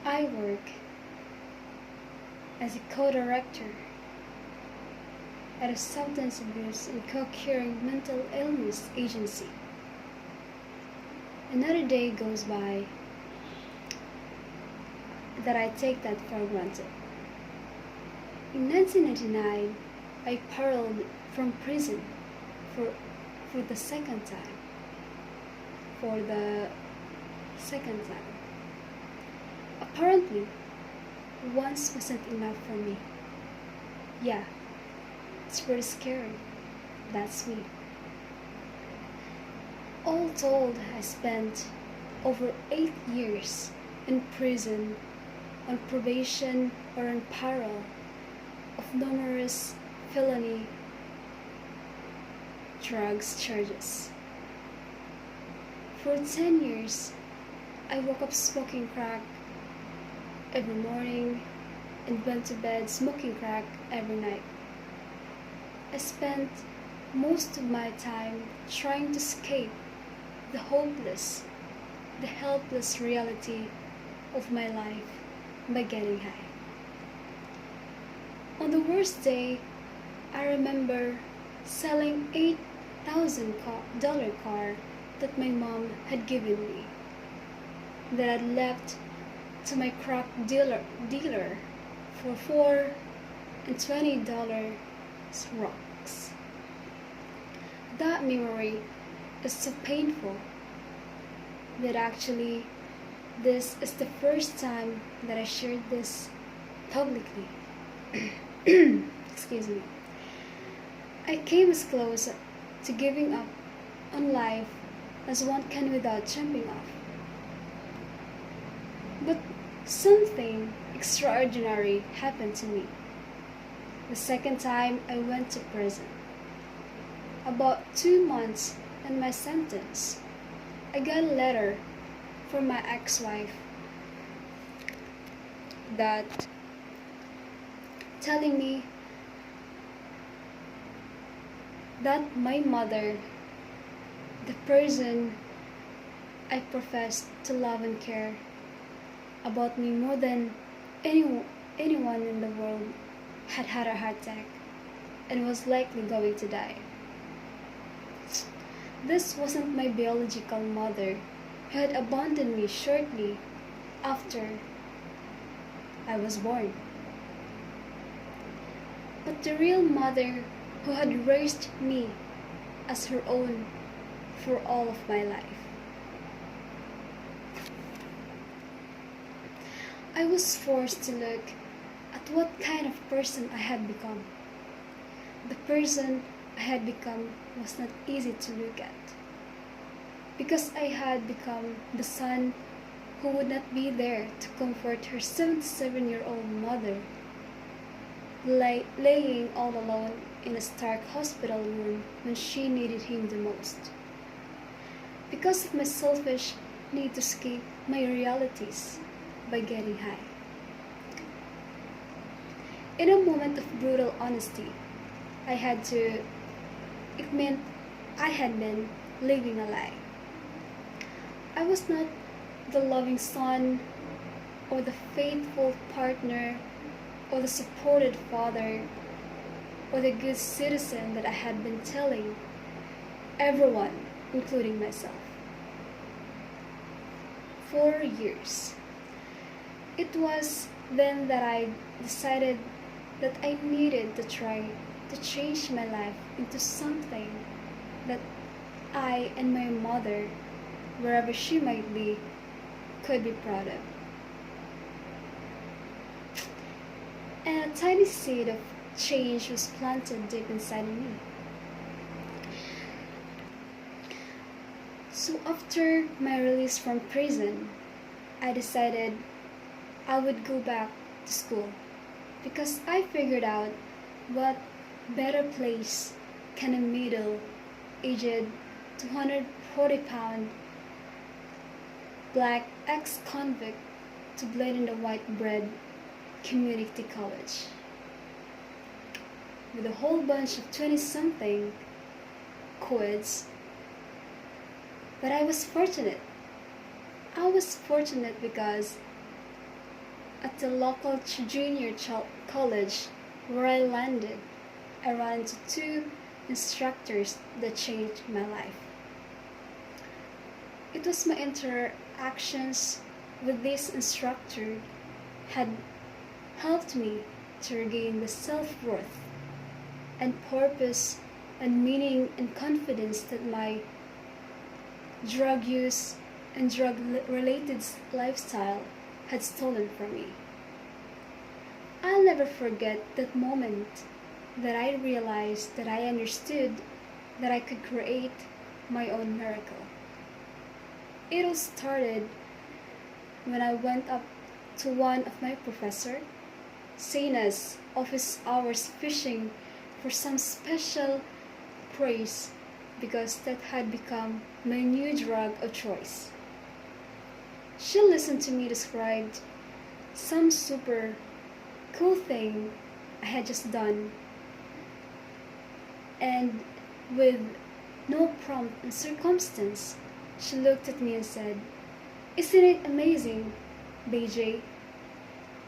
I work as a co-director at a substance abuse and co-curing mental illness agency. Another day goes by that I take that for granted. In 1999, I paroled from prison for, for the second time. For the second time. Apparently, once wasn't enough for me. Yeah, it's pretty scary. That's me. All told, I spent over 8 years in prison, on probation or on parole of numerous felony drugs charges. For 10 years, I woke up smoking crack every morning and went to bed smoking crack every night. I spent most of my time trying to escape the hopeless, the helpless reality of my life by getting high. On the worst day, I remember selling $8,000 car that my mom had given me, that I'd left to my crack dealer for $4 and $20 rocks. That memory is so painful that actually this is the first time that I shared this publicly. Excuse me. I came as close to giving up on life as one can without jumping off. But something extraordinary happened to me the second time I went to prison. About 2 months in my sentence, I got a letter from my ex-wife that telling me that my mother, the person I professed to love and care about me more than anyone in the world, had had a heart attack and was likely going to die. This wasn't my biological mother, who had abandoned me shortly after I was born, but the real mother who had raised me as her own for all of my life. I was forced to look at what kind of person I had become. The person I had become was not easy to look at, because I had become the son who would not be there to comfort her 77-year-old mother, laying all alone in a stark hospital room when she needed him the most. Because of my selfish need to escape my realities by getting high. In a moment of brutal honesty, it meant I had been living a lie. I was not the loving son, or the faithful partner, or the supported father, or the good citizen that I had been telling everyone, including myself. 4 years. It was then that I decided that I needed to try to change my life into something that I and my mother, wherever she might be, could be proud of. And a tiny seed of change was planted deep inside of me. So after my release from prison, I decided I would go back to school, because I figured out what better place can a middle-aged 240-pound black ex-convict to blend in the white bread community college with a whole bunch of 20-something co-eds. But I was fortunate. I was fortunate because At the local college where I landed, I ran into two instructors that changed my life. It was my interactions with this instructor had helped me to regain the self-worth and purpose and meaning and confidence that my drug use and drug-related lifestyle had stolen from me. I'll never forget that moment that I realized that I understood that I could create my own miracle. It all started when I went up to one of my professor, Sena's office hours fishing for some special praise because that had become my new drug of choice. She listened to me describe some super cool thing I had just done, and with no prompt and circumstance, she looked at me and said, "Isn't it amazing, BJ,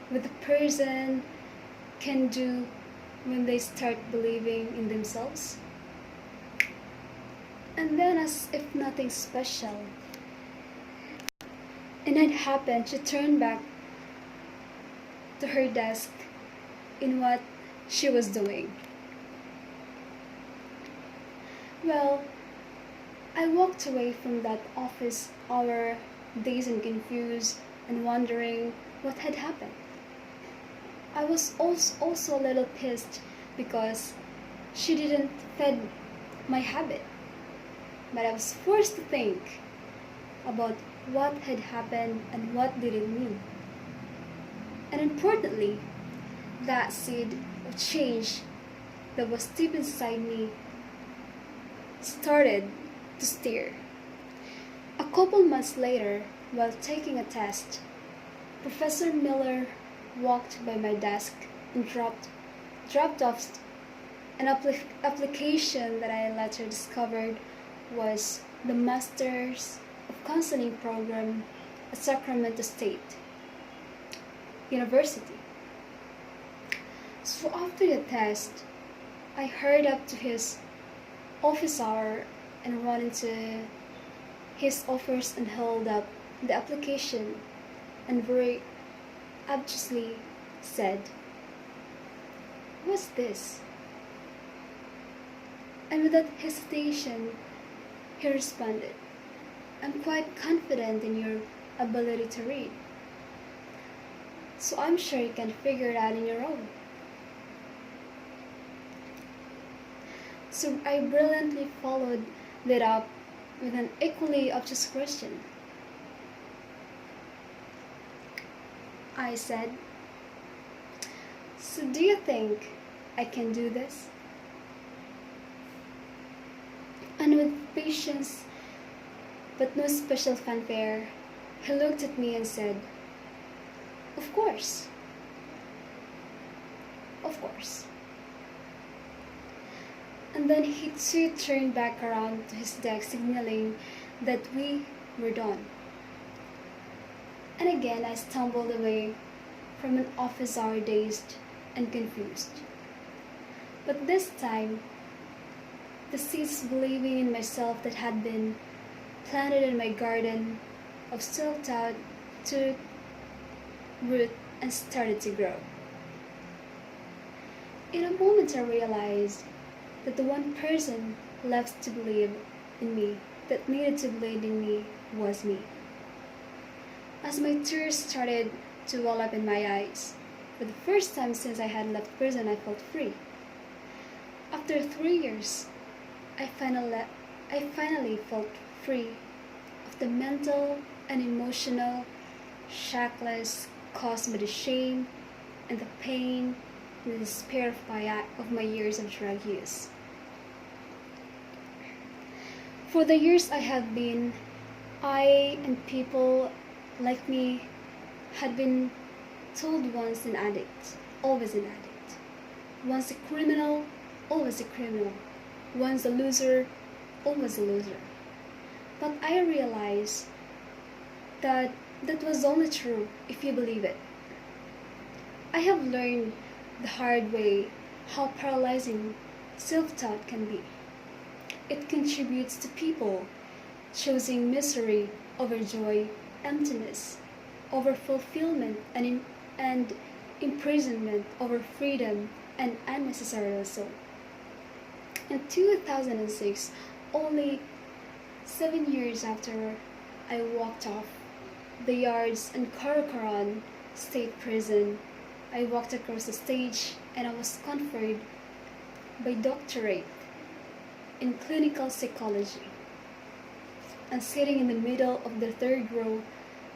what a person can do when they start believing in themselves?" And then, as if nothing special and had happened, she turned back to her desk in what she was doing. Well, I walked away from that office hour dazed and confused and wondering what had happened. I was also a little pissed because she didn't fed my habit, but I was forced to think about what had happened and what did it mean. And importantly, that seed of change that was deep inside me started to stir. A couple months later, while taking a test, Professor Miller walked by my desk and dropped off an application that I later discovered was the Masters of Counseling program at Sacramento State University. So after the test, I hurried up to his office hour and ran into his office and held up the application and very obtusely said, "What's this?" And without hesitation, he responded, "I'm quite confident in your ability to read, so I'm sure you can figure it out on your own." So I brilliantly followed that up with an equally obvious question. I said, "So do you think I can do this?" And with patience but no special fanfare, he looked at me and said, "Of course. Of course." And then he too turned back around to his desk, signaling that we were done. And again I stumbled away from an office hour dazed and confused. But this time, the seeds believing in myself that had been planted in my garden of self-doubt took root and started to grow. In a moment I realized that the one person left to believe in me, that needed to believe in me, was me. As my tears started to well up in my eyes, for the first time since I had left prison, I felt free. After 3 years, I finally felt free of the mental and emotional shackles caused by the shame and the pain and the despair of my years of drug use. For the years I and people like me had been told once an addict, always an addict. Once a criminal, always a criminal. Once a loser, always a loser. But I realized that that was only true if you believe it. I have learned the hard way how paralyzing self-doubt can be. It contributes to people choosing misery over joy, emptiness over fulfillment, and imprisonment over freedom and unnecessary assault. In 2006, only 7 years after I walked off the yards in Karakoram State Prison, I walked across the stage and I was conferred by doctorate in clinical psychology. And sitting in the middle of the third row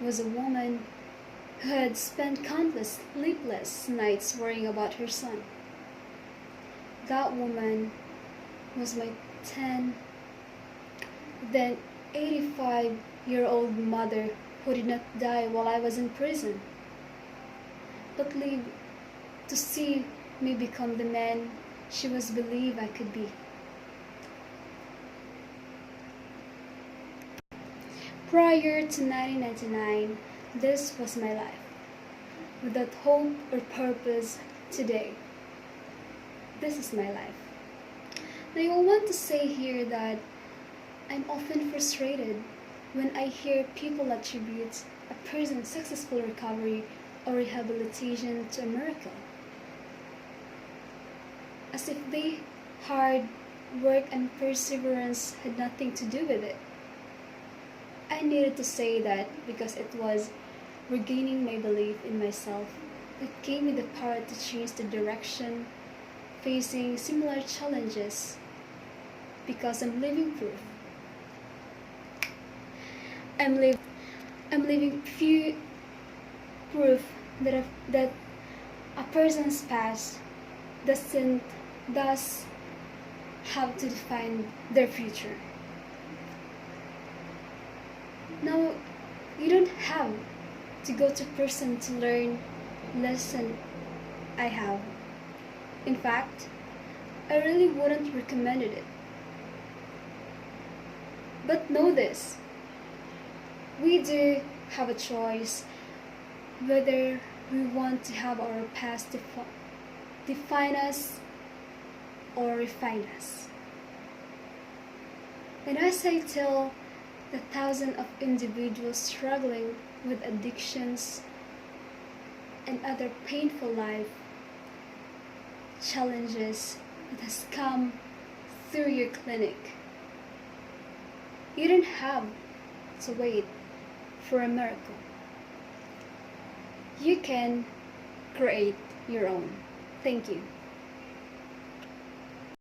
was a woman who had spent countless sleepless nights worrying about her son. That woman was my 10, then 85-year-old mother who did not die while I was in prison, but lived to see me become the man she was believed I could be. Prior to 1999, this was my life. Without hope or purpose today, this is my life. Now I want to say here that I'm often frustrated when I hear people attribute a person's successful recovery or rehabilitation to a miracle, as if their hard work and perseverance had nothing to do with it. I needed to say that because it was regaining my belief in myself that gave me the power to change the direction facing similar challenges, because I'm living proof. I'm living few proof that a person's past doesn't thus have to define their future. Now, you don't have to go to person to learn lesson I have. In fact, I really wouldn't recommend it. But know this, we do have a choice whether we want to have our past define us or refine us. And as I tell the thousands of individuals struggling with addictions and other painful life challenges that has come through your clinic, you don't have to wait for a miracle. You can create your own. Thank you.